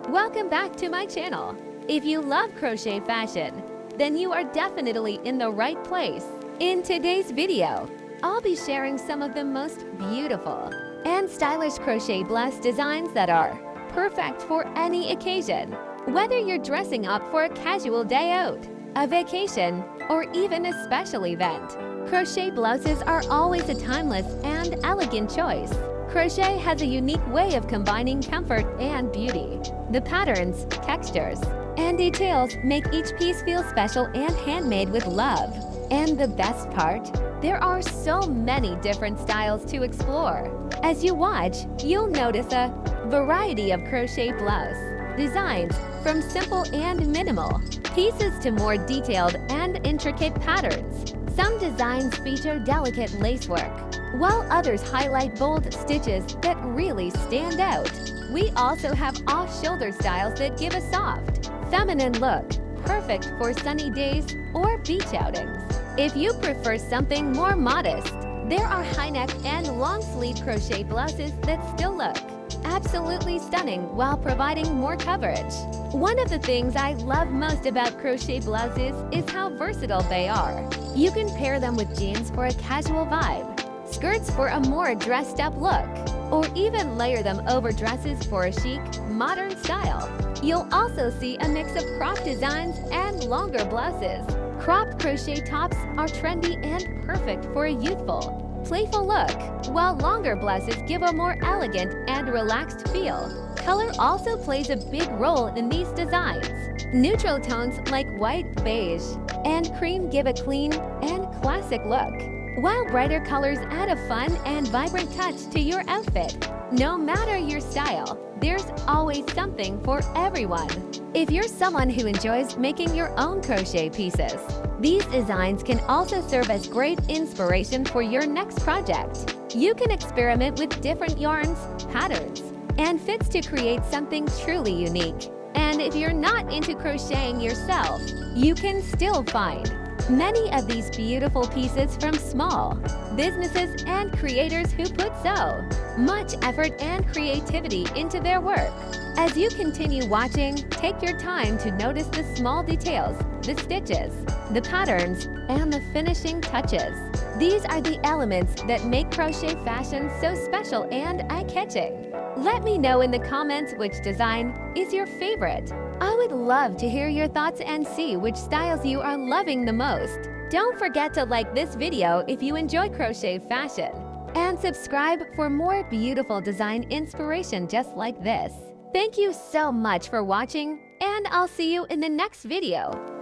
Welcome back to my channel. If you love crochet fashion, then you are definitely in the right place. In today's video, I'll be sharing some of the most beautiful and stylish crochet blouse designs that are perfect for any occasion. Whether you're dressing up for a casual day out, a vacation, or even a special event, crochet blouses are always a timeless and elegant choice. Crochet has a unique way of combining comfort and beauty. The patterns, textures, and details make each piece feel special and handmade with love. And the best part? There are so many different styles to explore. As you watch, you'll notice a variety of crochet blouse designs, from simple and minimal pieces to more detailed and intricate patterns. Some designs feature delicate lacework, while others highlight bold stitches that really stand out. We also have off-shoulder styles that give a soft, feminine look, perfect for sunny days or beach outings. If you prefer something more modest, there are high-neck and long-sleeve crochet blouses that still look absolutely stunning while providing more coverage. One of the things I love most about crochet blouses is how versatile they are. You can pair them with jeans for a casual vibe, skirts for a more dressed-up look, or even layer them over dresses for a chic, modern style. You'll also see a mix of crop designs and longer blouses. Cropped crochet tops are trendy and perfect for a youthful, playful look, while longer blouses give a more elegant and relaxed feel. Color also plays a big role in these designs. Neutral tones like white, beige, and cream give a clean and classic look, while brighter colors add a fun and vibrant touch to your outfit. No matter your style, there's always something for everyone. If you're someone who enjoys making your own crochet pieces, these designs can also serve as great inspiration for your next project. You can experiment with different yarns, patterns, and fits to create something truly unique. And if you're not into crocheting yourself, you can still find many of these beautiful pieces from small businesses and creators who put so much effort and creativity into their work. As you continue watching, take your time to notice the small details, the stitches, the patterns, and the finishing touches. These are the elements that make crochet fashion so special and eye-catching. Let me know in the comments which design is your favorite. I would love to hear your thoughts and see which styles you are loving the most. Don't forget to like this video if you enjoy crochet fashion, and subscribe for more beautiful design inspiration just like this. Thank you so much for watching, and I'll see you in the next video.